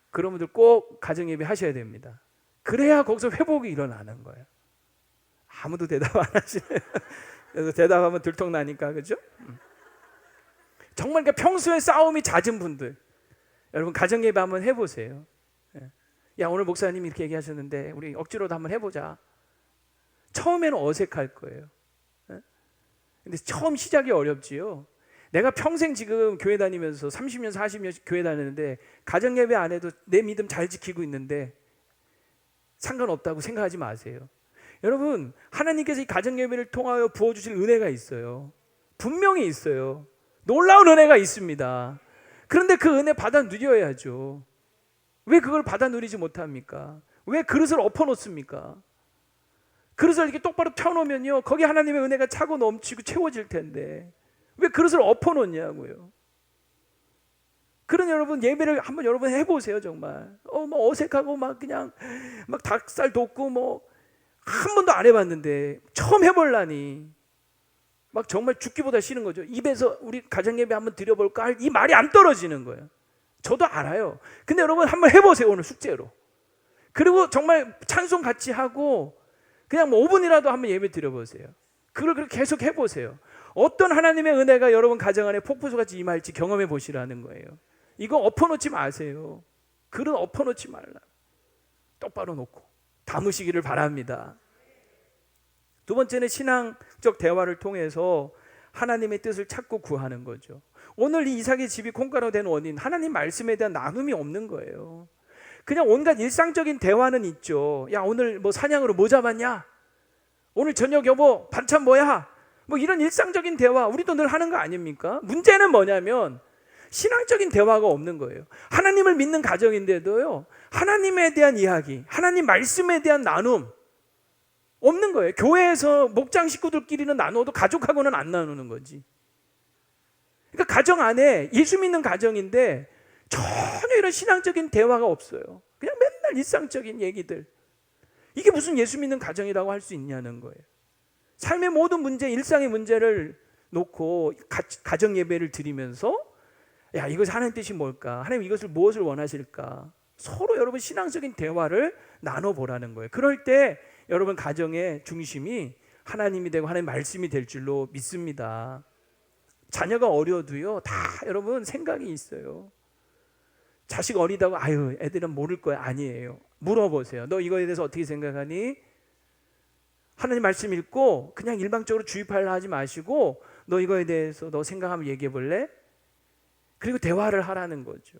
그런 분들 꼭 가정 예배 하셔야 됩니다. 그래야 거기서 회복이 일어나는 거예요. 아무도 대답 안 하시네요. 그래서 대답하면 들통나니까, 그죠? 정말 그러니까 평소에 싸움이 잦은 분들, 여러분 가정 예배 한번 해보세요. 야, 오늘 목사님이 이렇게 얘기하셨는데 우리 억지로도 한번 해보자. 처음에는 어색할 거예요. 근데 처음 시작이 어렵지요. 내가 평생 지금 교회 다니면서 30년 40년 교회 다니는데 가정 예배 안 해도 내 믿음 잘 지키고 있는데 상관없다고 생각하지 마세요. 여러분, 하나님께서 이 가정 예배를 통하여 부어주실 은혜가 있어요. 분명히 있어요. 놀라운 은혜가 있습니다. 그런데 그 은혜 받아 누려야죠. 왜 그걸 받아 누리지 못합니까? 왜 그릇을 엎어놓습니까? 그릇을 이렇게 똑바로 펴놓으면요, 거기 하나님의 은혜가 차고 넘치고 채워질 텐데 왜 그릇을 엎어놓냐고요. 그런 여러분 예배를 한번 여러분 해보세요. 정말 뭐 어색하고 막 그냥 막 닭살 돋고 뭐 한 번도 안 해봤는데 처음 해보려니 막 정말 죽기보다 싫은 거죠. 입에서 우리 가정 예배 한번 드려볼까 할 이 말이 안 떨어지는 거예요. 저도 알아요. 근데 여러분 한번 해보세요. 오늘 숙제로. 그리고 정말 찬송 같이 하고 그냥 뭐 5분이라도 한번 예배 드려보세요. 그걸 그렇게 계속 해보세요. 어떤 하나님의 은혜가 여러분 가정 안에 폭포수같이 임할지 경험해 보시라는 거예요. 이거 엎어놓지 마세요. 그릇 엎어놓지 말라. 똑바로 놓고 담으시기를 바랍니다. 두 번째는 신앙적 대화를 통해서 하나님의 뜻을 찾고 구하는 거죠. 오늘 이 이삭의 집이 콩가루 된 원인, 하나님 말씀에 대한 나눔이 없는 거예요. 그냥 온갖 일상적인 대화는 있죠. 야, 오늘 뭐 사냥으로 뭐 잡았냐? 오늘 저녁 여보 반찬 뭐야? 뭐 이런 일상적인 대화 우리도 늘 하는 거 아닙니까? 문제는 뭐냐면 신앙적인 대화가 없는 거예요. 하나님을 믿는 가정인데도요, 하나님에 대한 이야기, 하나님 말씀에 대한 나눔 없는 거예요. 교회에서 목장 식구들끼리는 나눠도 가족하고는 안 나누는 거지. 그러니까 가정 안에 예수 믿는 가정인데 전혀 이런 신앙적인 대화가 없어요. 그냥 맨날 일상적인 얘기들. 이게 무슨 예수 믿는 가정이라고 할 수 있냐는 거예요. 삶의 모든 문제, 일상의 문제를 놓고 가정 예배를 드리면서 야, 이것이 하나님 뜻이 뭘까? 하나님 이것을 무엇을 원하실까? 서로 여러분 신앙적인 대화를 나눠보라는 거예요. 그럴 때 여러분 가정의 중심이 하나님이 되고 하나님 말씀이 될 줄로 믿습니다. 자녀가 어려도요, 다 여러분 생각이 있어요. 자식 어리다고 아유 애들은 모를 거야. 아니에요. 물어보세요. 너 이거에 대해서 어떻게 생각하니? 하나님 말씀 읽고 그냥 일방적으로 주입하려 하지 마시고 너 이거에 대해서 너 생각하면 얘기해 볼래? 그리고 대화를 하라는 거죠.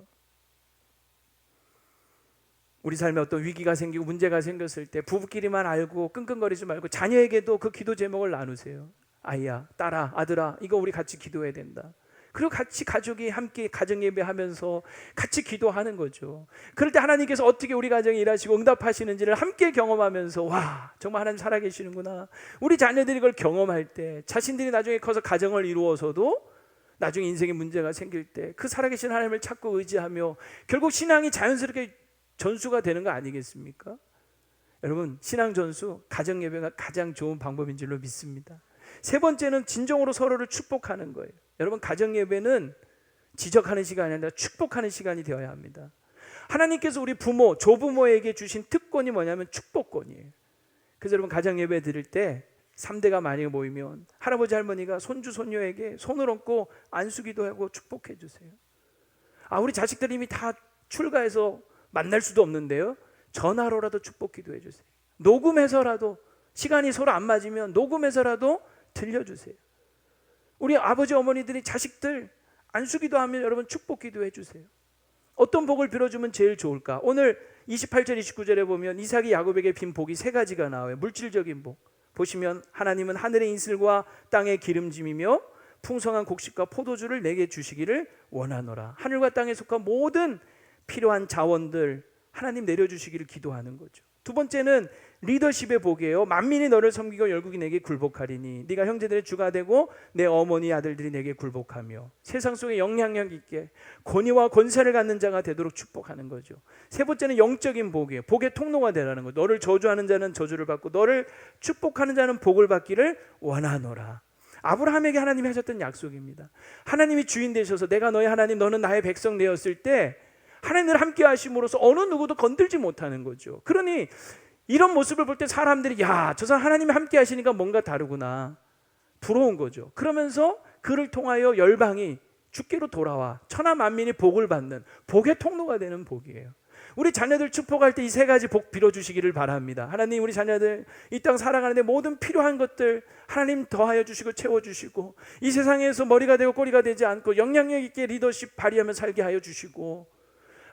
우리 삶에 어떤 위기가 생기고 문제가 생겼을 때 부부끼리만 알고 끙끙거리지 말고 자녀에게도 그 기도 제목을 나누세요. 아이야, 딸아, 아들아, 이거 우리 같이 기도해야 된다. 그리고 같이 가족이 함께 가정 예배하면서 같이 기도하는 거죠. 그럴 때 하나님께서 어떻게 우리 가정에 일하시고 응답하시는지를 함께 경험하면서 와, 정말 하나님 살아계시는구나. 우리 자녀들이 그걸 경험할 때 자신들이 나중에 커서 가정을 이루어서도 나중에 인생에 문제가 생길 때 그 살아계신 하나님을 찾고 의지하며 결국 신앙이 자연스럽게 전수가 되는 거 아니겠습니까? 여러분, 신앙 전수, 가정 예배가 가장 좋은 방법인 줄로 믿습니다. 세 번째는 진정으로 서로를 축복하는 거예요. 여러분, 가정 예배는 지적하는 시간이 아니라 축복하는 시간이 되어야 합니다. 하나님께서 우리 부모, 조부모에게 주신 특권이 뭐냐면 축복권이에요. 그래서 여러분 가정 예배 드릴 때 3대가 만약에 모이면 할아버지 할머니가 손주 손녀에게 손을 얹고 안수기도 하고 축복해 주세요. 아, 우리 자식들이 이미 다 출가해서 만날 수도 없는데요, 전화로라도 축복 기도해 주세요. 녹음해서라도, 시간이 서로 안 맞으면 녹음해서라도 들려주세요. 우리 아버지 어머니들이 자식들 안수기도 하면 여러분 축복 기도해 주세요. 어떤 복을 빌어주면 제일 좋을까? 오늘 28절 29절에 보면 이삭이 야곱에게 빈 복이 3가지가 나와요. 물질적인 복 보시면 하나님은 하늘의 인슬과 땅의 기름짐이며 풍성한 곡식과 포도주를 내게 주시기를 원하노라. 하늘과 땅에 속한 모든 필요한 자원들 하나님 내려주시기를 기도하는 거죠. 두 번째는 리더십의 복이에요. 만민이 너를 섬기고 열국이 내게 굴복하리니 네가 형제들의 주가 되고 내 어머니 아들들이 내게 굴복하며 세상 속에 영향력 있게 권위와 권세를 갖는 자가 되도록 축복하는 거죠. 세 번째는 영적인 복이에요. 복의 통로가 되라는 거예요. 너를 저주하는 자는 저주를 받고 너를 축복하는 자는 복을 받기를 원하노라. 아브라함에게 하나님이 하셨던 약속입니다. 하나님이 주인 되셔서 내가 너의 하나님 너는 나의 백성 되었을 때 하나님을 함께 하심으로써 어느 누구도 건들지 못하는 거죠. 그러니 이런 모습을 볼 때 사람들이 야, 저 사람 하나님이 함께 하시니까 뭔가 다르구나, 부러운 거죠. 그러면서 그를 통하여 열방이 주께로 돌아와 천하 만민이 복을 받는 복의 통로가 되는 복이에요. 우리 자녀들 축복할 때 이 3가지 복 빌어주시기를 바랍니다. 하나님, 우리 자녀들 이 땅 살아가는데 모든 필요한 것들 하나님 더하여 주시고 채워주시고 이 세상에서 머리가 되고 꼬리가 되지 않고 영향력 있게 리더십 발휘하며 살게 하여 주시고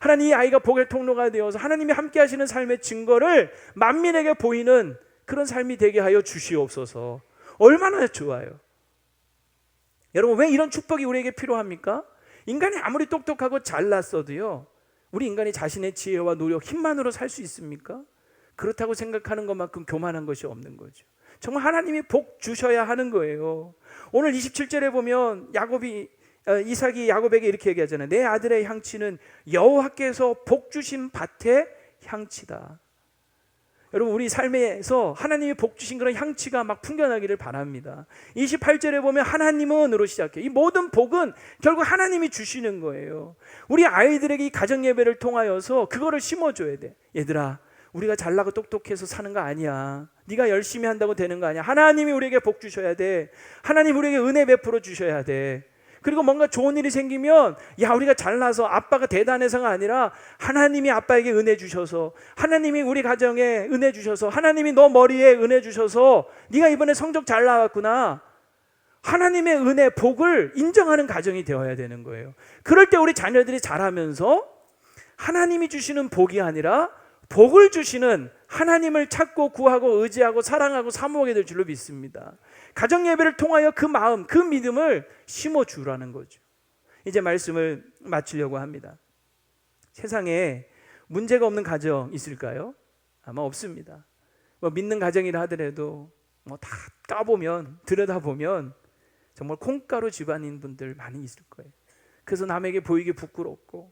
하나님, 이 아이가 복의 통로가 되어서 하나님이 함께 하시는 삶의 증거를 만민에게 보이는 그런 삶이 되게 하여 주시옵소서. 얼마나 좋아요. 여러분, 왜 이런 축복이 우리에게 필요합니까? 인간이 아무리 똑똑하고 잘났어도요, 우리 인간이 자신의 지혜와 노력, 힘만으로 살 수 있습니까? 그렇다고 생각하는 것만큼 교만한 것이 없는 거죠. 정말 하나님이 복 주셔야 하는 거예요. 오늘 27절에 보면 이삭이 야곱에게 이렇게 얘기하잖아요. 내 아들의 향치는 여호와께서 복 주신 밭의 향치다. 여러분, 우리 삶에서 하나님이 복 주신 그런 향치가 막 풍겨나기를 바랍니다. 28절에 보면 하나님은으로 시작해. 이 모든 복은 결국 하나님이 주시는 거예요. 우리 아이들에게 이 가정 예배를 통하여서 그거를 심어줘야 돼. 얘들아, 우리가 잘나고 똑똑해서 사는 거 아니야. 네가 열심히 한다고 되는 거 아니야. 하나님이 우리에게 복 주셔야 돼. 하나님 우리에게 은혜 베풀어 주셔야 돼. 그리고 뭔가 좋은 일이 생기면 야 우리가 잘나서 아빠가 대단해서가 아니라 하나님이 아빠에게 은혜 주셔서, 하나님이 우리 가정에 은혜 주셔서, 하나님이 너 머리에 은혜 주셔서 네가 이번에 성적 잘 나왔구나, 하나님의 은혜 복을 인정하는 가정이 되어야 되는 거예요. 그럴 때 우리 자녀들이 자라면서 하나님이 주시는 복이 아니라 복을 주시는 하나님을 찾고 구하고 의지하고 사랑하고 사모하게 될 줄로 믿습니다. 가정 예배를 통하여 그 마음, 그 믿음을 심어주라는 거죠. 이제 말씀을 마치려고 합니다. 세상에 문제가 없는 가정 있을까요? 아마 없습니다. 믿는 가정이라 하더라도 다 까보면, 들여다보면 정말 콩가루 집안인 분들 많이 있을 거예요. 그래서 남에게 보이기 부끄럽고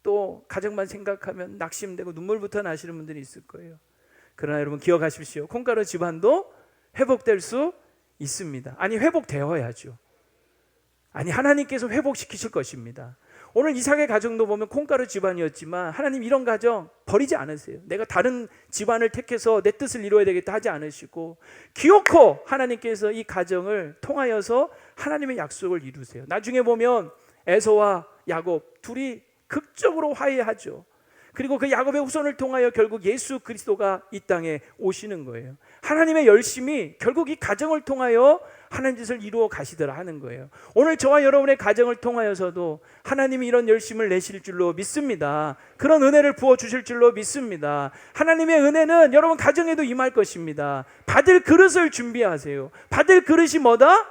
또 가정만 생각하면 낙심되고 눈물부터 나시는 분들이 있을 거예요. 그러나 여러분 기억하십시오. 콩가루 집안도 회복될 수 있습니다. 아니 회복되어야죠. 아니 하나님께서 회복시키실 것입니다. 오늘 이삭의 가정도 보면 콩가루 집안이었지만 하나님 이런 가정 버리지 않으세요. 내가 다른 집안을 택해서 내 뜻을 이루어야 되겠다 하지 않으시고 기어코 하나님께서 이 가정을 통하여서 하나님의 약속을 이루세요. 나중에 보면 에서와 야곱 둘이 극적으로 화해하죠. 그리고 그 야곱의 후손을 통하여 결국 예수 그리스도가 이 땅에 오시는 거예요. 하나님의 열심이 결국 이 가정을 통하여 하나님 뜻을 이루어 가시더라 하는 거예요. 오늘 저와 여러분의 가정을 통하여서도 하나님이 이런 열심을 내실 줄로 믿습니다. 그런 은혜를 부어주실 줄로 믿습니다. 하나님의 은혜는 여러분 가정에도 임할 것입니다. 받을 그릇을 준비하세요. 받을 그릇이 뭐다?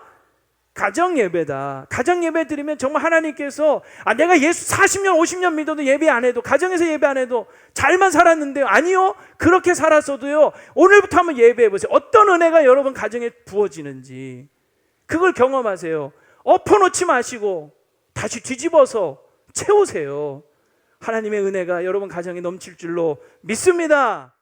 가정 예배다. 가정 예배 드리면 정말 하나님께서 내가 예수 40년 50년 믿어도 예배 안 해도, 가정에서 예배 안 해도 잘만 살았는데요. 아니요, 그렇게 살았어도요, 오늘부터 한번 예배해 보세요. 어떤 은혜가 여러분 가정에 부어지는지 그걸 경험하세요. 엎어놓지 마시고 다시 뒤집어서 채우세요. 하나님의 은혜가 여러분 가정에 넘칠 줄로 믿습니다.